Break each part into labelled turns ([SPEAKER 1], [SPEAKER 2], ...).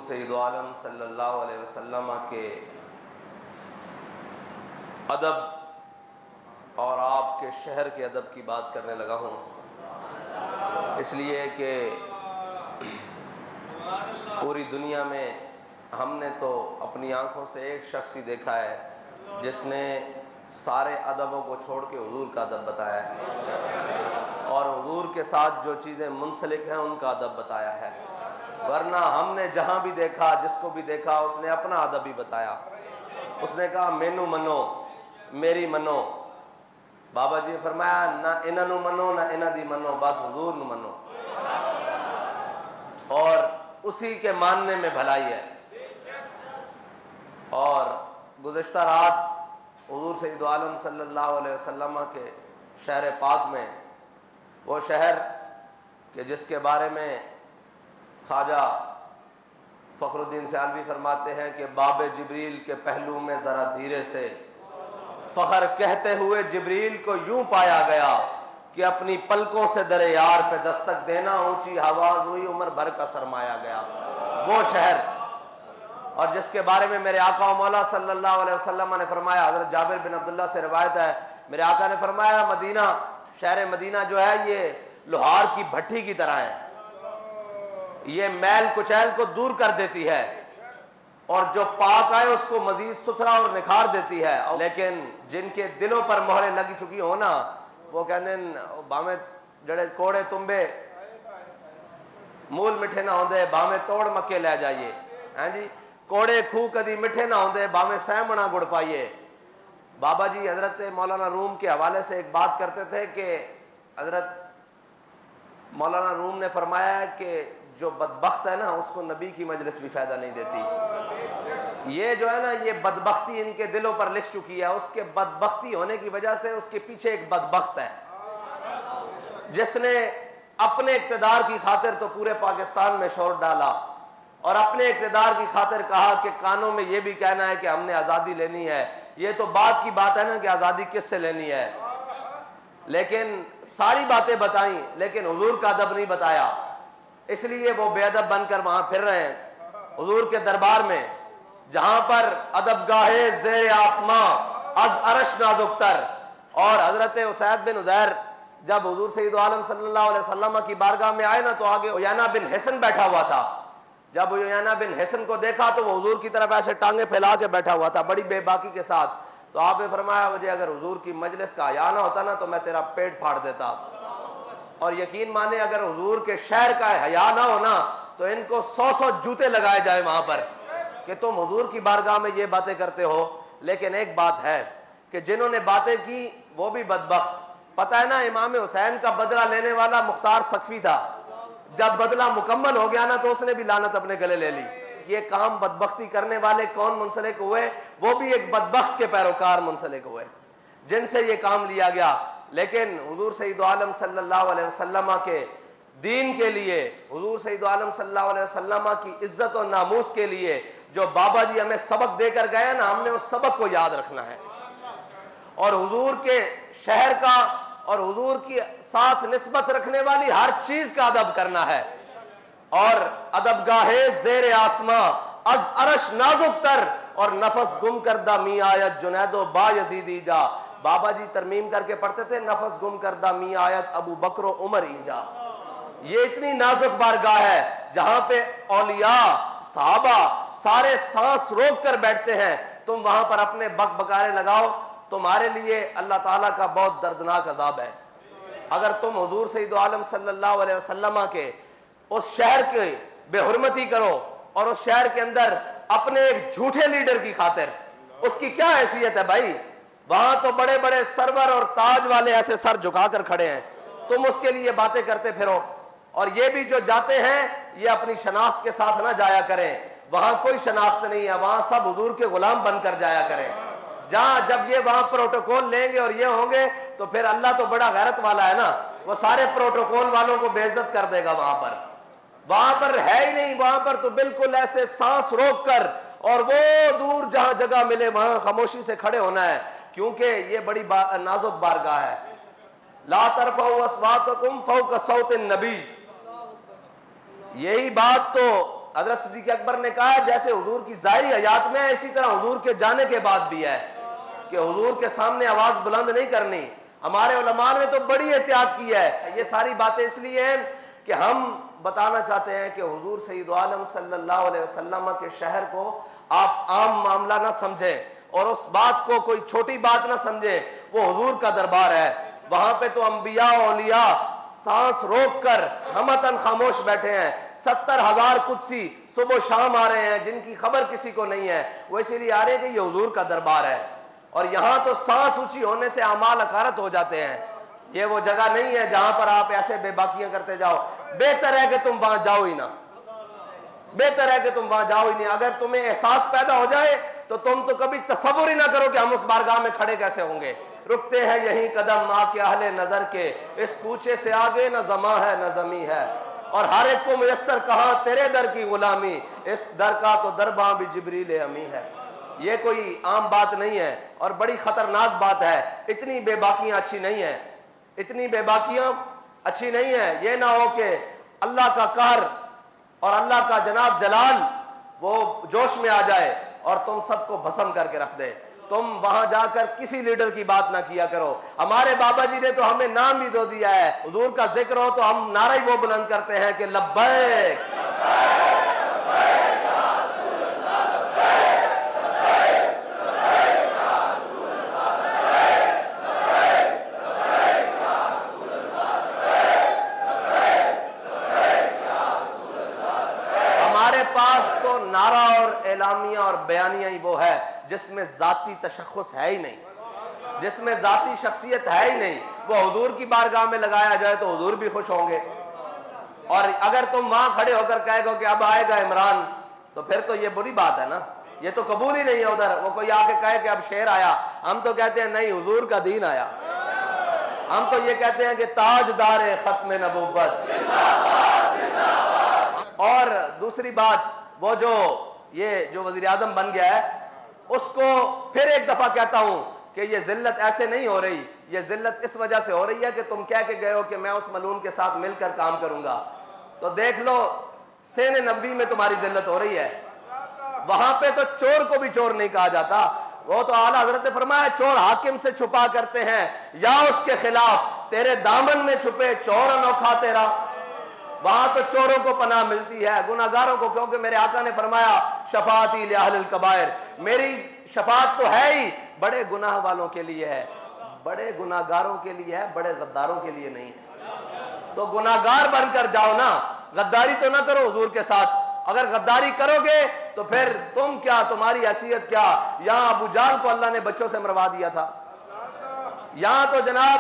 [SPEAKER 1] سید عالم صلی اللہ علیہ وسلم کے ادب اور آپ کے شہر کے ادب کی بات کرنے لگا ہوں، اس لیے کہ پوری دنیا میں ہم نے تو اپنی آنکھوں سے ایک شخص ہی دیکھا ہے جس نے سارے ادبوں کو چھوڑ کے حضور کا ادب بتایا ہے اور حضور کے ساتھ جو چیزیں منسلک ہیں ان کا ادب بتایا ہے، ورنہ ہم نے جہاں بھی دیکھا جس کو بھی دیکھا اس نے اپنا ادب ہی بتایا۔ اس نے کہا مینو منو میری منو، بابا جی نے فرمایا نہ انہاں نو منو نہ انہاں دی منو، بس حضور نو منو، اور اسی کے ماننے میں بھلائی ہے۔ اور گزشتہ رات حضور سید عالم صلی اللہ علیہ وسلم کے شہر پاک میں، وہ شہر کہ جس کے بارے میں خواجہ فخر الدین سیالوی فرماتے ہیں کہ باب جبریل کے پہلو میں ذرا دھیرے سے فخر کہتے ہوئے جبریل کو یوں پایا گیا کہ اپنی پلکوں سے در یار پہ دستک دینا اونچی آواز ہوئی عمر بھر کا سرمایا گیا، وہ شہر، اور جس کے بارے میں میرے آقا و مولا صلی اللہ علیہ وسلم نے فرمایا، حضرت جابر بن عبداللہ سے روایت ہے، میرے آقا نے فرمایا مدینہ، شہر مدینہ جو ہے یہ لوہار کی بھٹی کی طرح ہے، یہ میل کچیل کو دور کر دیتی ہے اور جو پاک آئے اس کو مزید ستھرا اور نکھار دیتی ہے، لیکن جن کے دلوں پر مہریں لگی چکی ہو نا، وہ کہتے ہیں بامے جڑے کوڑے تمبے مول مٹھے نہ ہوندے بامے توڑ مکے لے جائیے، ہاں جی، کوڑے کھو کدی مٹھے نہ ہوندے بامے سہمنا گڑ پائیے۔ بابا جی حضرت مولانا روم کے حوالے سے ایک بات کرتے تھے کہ حضرت مولانا روم نے فرمایا ہے کہ جو بدبخت ہے نا اس کو نبی کی مجلس بھی فائدہ نہیں دیتی، یہ جو ہے نا یہ بدبختی ان کے دلوں پر لکھ چکی ہے، اس کے بدبختی ہونے کی وجہ سے اس کے پیچھے ایک بدبخت ہے جس نے اپنے اقتدار کی خاطر تو پورے پاکستان میں شور ڈالا اور اپنے اقتدار کی خاطر کہا کہ کانوں میں یہ بھی کہنا ہے کہ ہم نے آزادی لینی ہے، یہ تو بات کی بات ہے نا کہ آزادی کس سے لینی ہے، لیکن ساری باتیں بتائیں لیکن حضور کا ادب نہیں بتایا، اس لیے وہ بے ادب بن کر وہاں پھر رہے ہیں حضور کے دربار میں، جہاں پر ادب گاہے زیر آسماں از عرش نازک تر۔ اور حضرت اسید بن عزیر جب حضور سید عالم صلی اللہ علیہ وسلم کی بارگاہ میں آئے نا تو آگے عیینہ بن حسن بیٹھا ہوا تھا، جب عیینہ بن حسن کو دیکھا تو وہ حضور کی طرف ایسے ٹانگیں پھیلا کے بیٹھا ہوا تھا بڑی بے باکی کے ساتھ، تو آپ نے فرمایا مجھے اگر حضور کی مجلس کا حیا نہ ہوتا نا تو میں تیرا پیٹ پھاڑ دیتا، اور یقین مانے اگر حضور کے شہر کا حیا نہ ہونا تو ان کو 100 جوتے لگائے جائے وہاں پر کہ تم حضور کی بارگاہ میں یہ باتیں کرتے ہو۔ لیکن ایک بات ہے کہ جنہوں نے باتیں کی وہ بھی بدبخت، پتہ ہے نا امام حسین کا بدلہ لینے والا مختار سقفی تھا، جب بدلہ مکمل ہو گیا نا تو اس نے بھی لعنت اپنے گلے لے لی۔ یہ کام بدبختی کرنے والے کون منسلک ہوئے؟ وہ بھی ایک بدبخت کے پیروکار منسلک ہوئے جن سے یہ کام لیا گیا۔ لیکن حضور سید عالم صلی اللہ علیہ وسلم کے دین کے لیے، حضور سید عالم صلی اللہ علیہ وسلم کی عزت و ناموس کے لیے جو بابا جی ہمیں سبق دے کر گئے نا، ہم نے اس سبق کو یاد رکھنا ہے اور حضور کے شہر کا اور حضور کی ساتھ نسبت رکھنے والی ہر چیز کا ادب کرنا ہے۔ اور ادب گاہے زیر آسماں از عرش نازک تر اور نفس گم کردہ می آیت جنید و با یزیدی جا، بابا جی ترمیم کر کے پڑھتے تھے نفس گم کردہ می آیت ابو بکر و عمر ایجا۔ یہ اتنی نازک بارگاہ ہے جہاں پہ اولیاء صحابہ سارے سانس روک کر بیٹھتے ہیں، تم وہاں پر اپنے بک بکارے لگاؤ، تمہارے لیے اللہ تعالیٰ کا بہت دردناک عذاب ہے۔ اگر تم حضور سید عالم صلی اللہ علیہ وسلم کے اس شہر کے بے حرمتی کرو اور اس شہر کے اندر اپنے ایک جھوٹے لیڈر کی خاطر، اس کی کیا حیثیت ہے بھائی؟ وہاں تو بڑے بڑے سرور اور تاج والے ایسے سر جھکا کر کھڑے ہیں، تم اس کے لیے باتیں کرتے پھرو۔ اور یہ بھی جو جاتے ہیں یہ اپنی شناخت کے ساتھ نہ جایا کریں، وہاں کوئی شناخت نہیں ہے، وہاں سب حضور کے غلام بن کر جایا کریں۔ جہاں جب یہ وہاں پروٹوکول لیں گے اور یہ ہوں گے تو پھر اللہ تو بڑا غیرت والا ہے نا، وہ سارے پروٹوکول والوں کو بے عزت کر دے گا وہاں پر ہے ہی نہیں، وہاں پر تو بالکل ایسے سانس روک کر اور وہ دور جہاں جگہ ملے وہاں خاموشی سے کھڑے ہونا ہے، کیونکہ یہ بڑی نازک بارگاہ ہے۔ لا ترفعوا اصواتکم فوق صوت النبی، یہی بات تو حضرت صدیق اکبر نے کہا جیسے حضور کی ظاہری حیات میں ہے اسی طرح حضور کے جانے کے بعد بھی ہے کہ حضور کے سامنے آواز بلند نہیں کرنی. ہمارے علماء نے تو بڑی احتیاط کی ہے. یہ ساری باتیں اس لیے ہیں کہ ہم بتانا چاہتے ہیں کہ حضور سید عالم صلی اللہ علیہ وسلم کے شہر کو آپ عام معاملہ نہ سمجھیں اور اس بات کو کوئی چھوٹی بات نہ سمجھیں. وہ حضور کا دربار ہے. وہاں پہ تو انبیاء و اولیاء سانس روک کر ہمتن خاموش بیٹھے ہیں. 70,000 قدسی صبح و شام آ رہے ہیں جن کی خبر کسی کو نہیں ہے. وہ اسی لیے آ رہے ہیں کہ یہ حضور کا دربار ہے. اور یہاں تو سانس اونچی ہونے سے اعمال اکارت ہو جاتے ہیں. یہ وہ جگہ نہیں ہے جہاں پر آپ ایسے بے باکیاں کرتے جاؤ. بہتر ہے کہ تم وہاں جاؤ ہی نہ. بہتر ہے کہ تم وہاں جاؤ ہی نہیں. اگر تمہیں احساس پیدا ہو جائے تو تم تو کبھی تصور ہی نہ کرو کہ ہم اس بارگاہ میں کھڑے کیسے ہوں گے. رکتے ہیں یہیں قدم آ کے اہل نظر کے, اس کوچے سے آگے نہ زماں ہے نہ زمیں ہے. اور ہر ایک کو میسر کہاں تیرے در کی غلامی, اس در کا تو درباں بھی جبریل امی ہے. یہ کوئی عام بات نہیں ہے اور بڑی خطرناک بات ہے. اتنی بے باکیاں اچھی نہیں ہیں. اتنی بے باکیاں اچھی نہیں ہیں. یہ نہ ہو کہ اللہ کا قہر اور اللہ کا جناب جلال وہ جوش میں آ جائے اور تم سب کو بھسم کر کے رکھ دے. تم وہاں جا کر کسی لیڈر کی بات نہ کیا کرو. ہمارے بابا جی نے تو ہمیں نام بھی دو دیا ہے. حضور کا ذکر ہو تو ہم نعرہ ہی وہ بلند کرتے ہیں کہ لبیک نعرہ اور اعلامیہ اور بیانیہ ہی وہ ہے جس میں ذاتی تشخص ہے ہی نہیں, جس میں ذاتی شخصیت ہے ہی نہیں. وہ حضور کی بارگاہ میں لگایا جائے تو حضور بھی خوش ہوں گے. اور اگر تم وہاں کھڑے ہو کر کہے گو کہ اب آئے گا عمران تو پھر تو یہ بری بات ہے نا. یہ تو قبول ہی نہیں ہے. ادھر وہ کوئی آ کے کہے کہ اب شیر آیا, ہم تو کہتے ہیں نہیں حضور کا دین آیا. ہم تو یہ کہتے ہیں کہ تاجدار ختم نبوت. اور دوسری بات, وہ جو وزیر اعظم بن گیا ہے اس کو پھر ایک دفعہ کہتا ہوں کہ یہ ذلت ایسے نہیں ہو رہی. یہ ذلت اس وجہ سے ہو رہی ہے کہ تم کہہ کے گئے ہو کہ میں اس ملعون کے ساتھ مل کر کام کروں گا. تو دیکھ لو سین نبوی میں تمہاری ذلت ہو رہی ہے. وہاں پہ تو چور کو بھی چور نہیں کہا جاتا. وہ تو اعلیٰ حضرت نے فرمایا چور حاکم سے چھپا کرتے ہیں یا اس کے خلاف, تیرے دامن میں چھپے چور انوکھا تیرا. وہاں تو چوروں کو پناہ ملتی ہے, گناہگاروں کو, کیونکہ میرے آقا نے فرمایا شفاعتی لأہل الکبائر, میری شفاعت تو ہے ہی بڑے گناہ والوں کے لیے ہے, بڑے گناہگاروں کے لیے ہے, بڑے غداروں کے لیے نہیں ہے. تو گناہگار بن کر جاؤ نا, غداری تو نہ کرو حضور کے ساتھ. اگر غداری کرو گے تو پھر تم کیا, تمہاری حیثیت کیا. یہاں ابو جہل کو اللہ نے بچوں سے مروا دیا تھا. یہاں تو جناب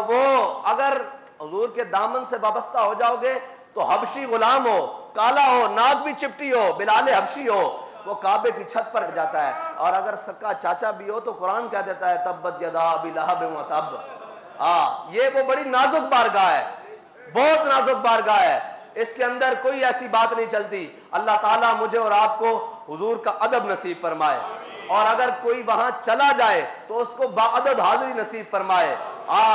[SPEAKER 1] وہ اگر حضور کے دامن سے وابستہ ہو جاؤ گے تو حبشی غلام ہو, کالا ہو, ناک بھی چپٹی ہو, بلال حبشی ہو, وہ کعبے کی چھت پر جاتا ہے. اور اگر سکا چاچا بھی ہو تو قرآن کہہ دیتا ہے تبت یدا ابی لہب وتب. یہ وہ بڑی نازک بارگاہ ہے, بہت نازک بارگاہ ہے. اس کے اندر کوئی ایسی بات نہیں چلتی. اللہ تعالیٰ مجھے اور آپ کو حضور کا ادب نصیب فرمائے, اور اگر کوئی وہاں چلا جائے تو اس کو با ادب حاضری نصیب فرمائے.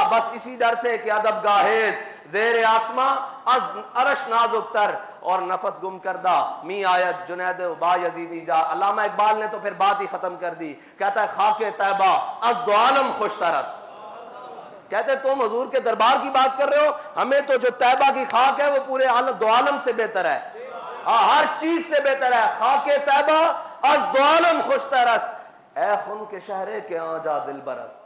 [SPEAKER 1] بس اسی ڈر سے کہ ادب گاہیز زیر آسماں از عرش نازک تر اور نفس گم کردہ می آیت جنید با یزیدی جا. علامہ اقبال نے تو پھر بات ہی ختم کر دی, کہتا ہے خاک طیبہ از دو عالم خوش ترست. کہتے تم حضور کے دربار کی بات کر رہے ہو, ہمیں تو جو طیبہ کی خاک ہے وہ پورے دو عالم سے بہتر ہے, ہر چیز سے بہتر ہے. خاک طیبہ از دو عالم خوش ترست, اے خون کے شہرے کے آجا دل برست.